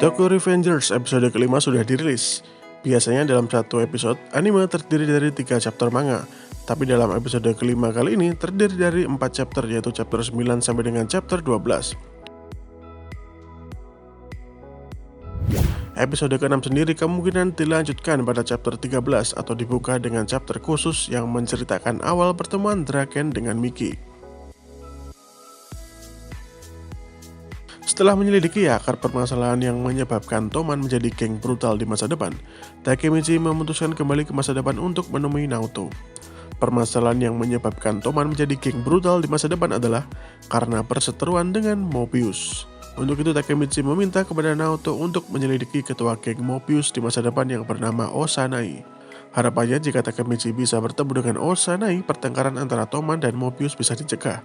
Tokyo Revengers episode kelima sudah dirilis. Biasanya dalam satu episode, anime terdiri dari 3 chapter manga. Tapi dalam episode kelima kali ini terdiri dari 4 chapter, yaitu chapter 9 sampai dengan chapter 12. Episode ke-6 sendiri kemungkinan dilanjutkan pada chapter 13 atau dibuka dengan chapter khusus yang menceritakan awal pertemuan Draken dengan Miki. Setelah menyelidiki akar permasalahan yang menyebabkan Toman menjadi geng brutal di masa depan, Takemichi memutuskan kembali ke masa depan untuk menemui Naoto. Permasalahan yang menyebabkan Toman menjadi geng brutal di masa depan adalah karena perseteruan dengan Mobius. Untuk itu Takemichi meminta kepada Naoto untuk menyelidiki ketua geng Mobius di masa depan yang bernama Osanai. Harapannya jika Takemichi bisa bertemu dengan Osanai, pertengkaran antara Toman dan Mobius bisa dicegah.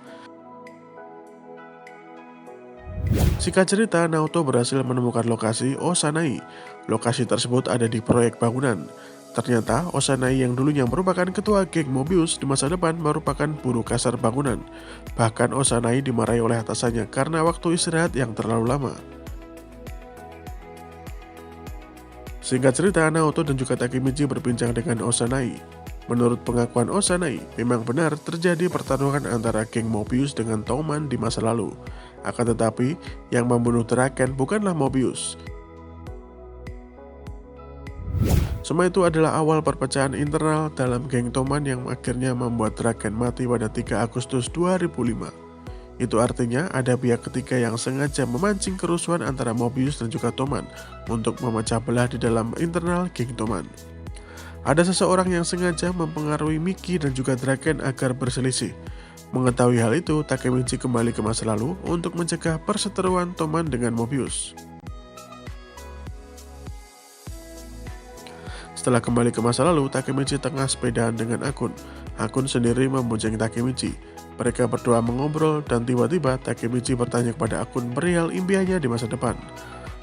Singkat cerita, Naoto berhasil menemukan lokasi Osanai. Lokasi tersebut ada di proyek bangunan. Ternyata, Osanai yang dulunya merupakan ketua geng Mobius di masa depan merupakan buruh kasar bangunan. Bahkan Osanai dimarahi oleh atasannya karena waktu istirahat yang terlalu lama. Singkat cerita, Naoto dan juga Takemichi berbincang dengan Osanai. Menurut pengakuan Osanai, memang benar terjadi pertarungan antara geng Mobius dengan Toman di masa lalu. Akan tetapi, yang membunuh Draken bukanlah Mobius. Semua itu adalah awal perpecahan internal dalam geng Toman yang akhirnya membuat Draken mati pada 3 Agustus 2005. Itu artinya ada pihak ketiga yang sengaja memancing kerusuhan antara Mobius dan juga Toman untuk memecah belah di dalam internal geng Toman. Ada seseorang yang sengaja mempengaruhi Miki dan juga Draken agar berselisih. Mengetahui hal itu, Takemichi kembali ke masa lalu untuk mencegah perseteruan Toman dengan Mobius. Setelah kembali ke masa lalu, Takemichi tengah sepedaan dengan Akun. Akun sendiri membonceng Takemichi. Mereka berdua mengobrol dan tiba-tiba Takemichi bertanya kepada Akun perihal impiannya di masa depan.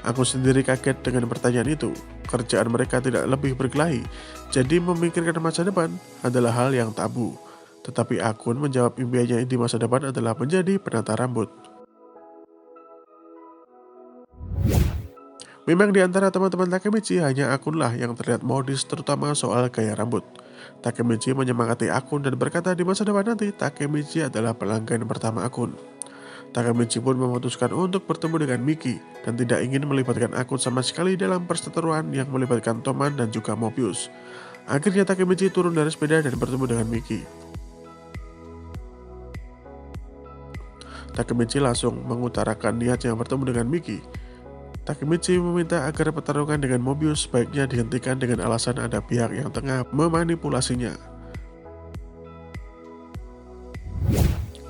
Akun sendiri kaget dengan pertanyaan itu. Kerjaan mereka tidak lebih berkelahi, jadi memikirkan masa depan adalah hal yang tabu. Tetapi Akun menjawab impiannya di masa depan adalah menjadi penata rambut. Memang di antara teman-teman Takemichi hanya Akunlah yang terlihat modis terutama soal gaya rambut. Takemichi menyemangati Akun dan berkata di masa depan nanti Takemichi adalah pelanggan pertama Akun. Takemichi pun memutuskan untuk bertemu dengan Miki dan tidak ingin melibatkan Akun sama sekali dalam perseteruan yang melibatkan Toman dan juga Mobius. Akhirnya Takemichi turun dari sepeda dan bertemu dengan Miki. Takemichi langsung mengutarakan niatnya bertemu dengan Miki. Takemichi meminta agar pertarungan dengan Mobius sebaiknya dihentikan dengan alasan ada pihak yang tengah memanipulasinya.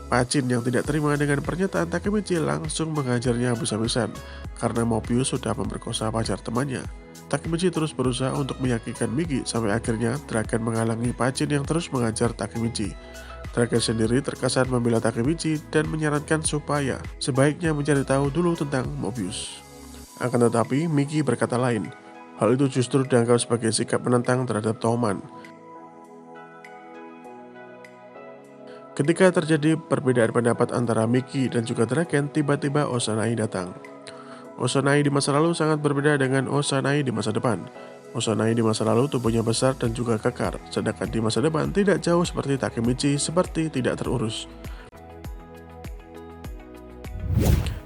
Pacin yang tidak terima dengan pernyataan Takemichi langsung menghajarnya habis-habisan karena Mobius sudah memperkosa pacar temannya. Takemichi terus berusaha untuk meyakinkan Miki sampai akhirnya Draken menghalangi Pacin yang terus mengajar Takemichi. Draken sendiri terkesan membela Takemichi dan menyarankan supaya sebaiknya mencari tahu dulu tentang Mobius. Akan tetapi Miki berkata lain. Hal itu justru dianggap sebagai sikap menentang terhadap Toman. Ketika terjadi perbedaan pendapat antara Miki dan juga Draken, tiba-tiba Osanai datang. Osanai di masa lalu sangat berbeda dengan Osanai di masa depan. Osanai di masa lalu tubuhnya besar dan juga kekar, sedangkan di masa depan tidak jauh seperti Takemichi, seperti tidak terurus.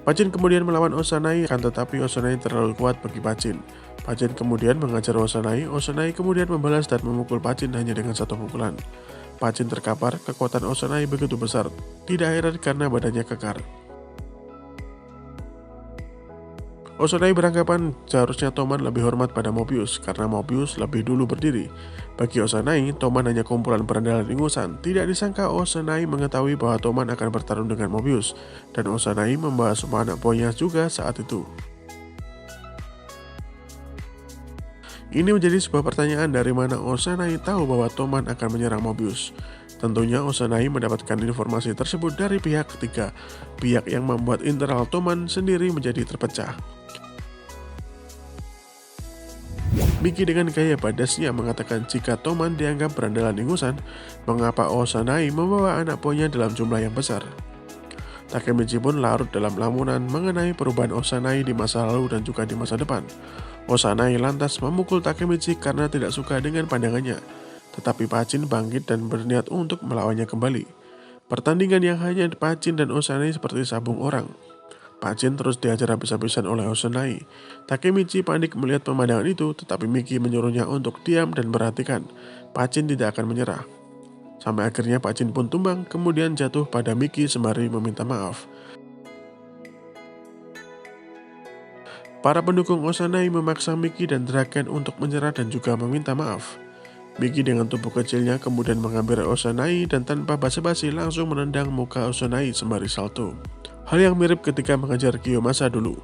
Pacin kemudian melawan Osanai, akan tetapi Osanai terlalu kuat bagi Pacin. Pacin kemudian mengajar Osanai kemudian membalas dan memukul Pacin hanya dengan 1 pukulan. Pacin terkapar, kekuatan Osanai begitu besar, tidak heran karena badannya kekar. Osanai beranggapan seharusnya Toman lebih hormat pada Mobius karena Mobius lebih dulu berdiri. Bagi Osanai, Toman hanya kumpulan berandalan ingusan. Tidak disangka Osanai mengetahui bahwa Toman akan bertarung dengan Mobius, dan Osanai membahas semua anak buahnya juga saat itu. Ini menjadi sebuah pertanyaan dari mana Osanai tahu bahwa Toman akan menyerang Mobius. Tentunya Osanai mendapatkan informasi tersebut dari pihak ketiga, pihak yang membuat internal Toman sendiri menjadi terpecah. Miki dengan gaya badasnya mengatakan jika Toman dianggap berandalan ingusan, mengapa Osanai membawa anak buahnya dalam jumlah yang besar. Takemichi pun larut dalam lamunan mengenai perubahan Osanai di masa lalu dan juga di masa depan. Osanai lantas memukul Takemichi karena tidak suka dengan pandangannya, tetapi Pachin bangkit dan berniat untuk melawannya kembali. Pertandingan yang hanya Pachin dan Osanai seperti sabung orang. Pachin terus diajar habis-habisan oleh Osanai. Takemichi panik melihat pemandangan itu, tetapi Miki menyuruhnya untuk diam dan perhatikan. Pachin tidak akan menyerah. Sampai akhirnya Pachin pun tumbang, kemudian jatuh pada Miki sembari meminta maaf. Para pendukung Osanai memaksa Miki dan Draken untuk menyerah dan juga meminta maaf. Miki dengan tubuh kecilnya kemudian mengambil Osanai dan tanpa basa-basi langsung menendang muka Osanai sembari salto. Hal yang mirip ketika mengejar Kiyomasa dulu.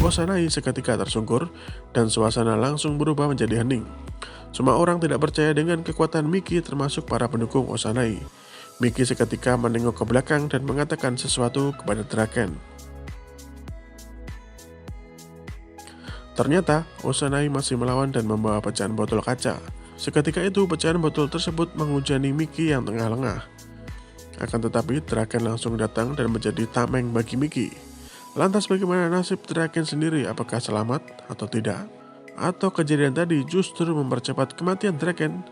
Osanai seketika tersungkur dan suasana langsung berubah menjadi hening. Semua orang tidak percaya dengan kekuatan Miki termasuk para pendukung Osanai. Miki seketika menengok ke belakang dan mengatakan sesuatu kepada Draken. Ternyata, Osanai masih melawan dan membawa pecahan botol kaca. Seketika itu, pecahan botol tersebut menghujani Miki yang tengah lengah. Akan tetapi, Draken langsung datang dan menjadi tameng bagi Miki. Lantas bagaimana nasib Draken sendiri? Apakah selamat atau tidak? Atau kejadian tadi justru mempercepat kematian Draken?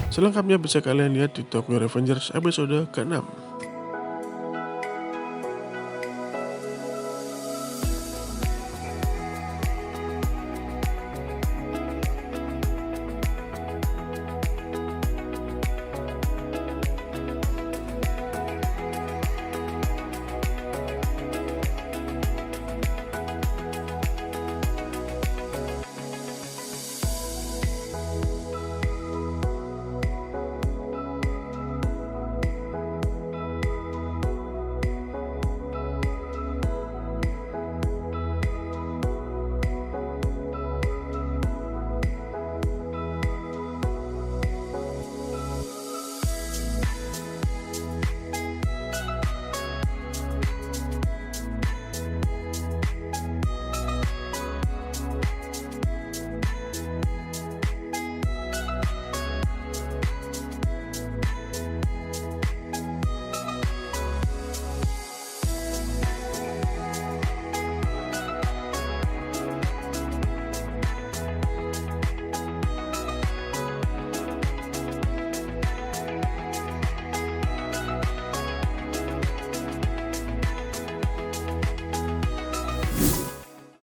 Selengkapnya bisa kalian lihat di Tokyo Revengers episode ke-6.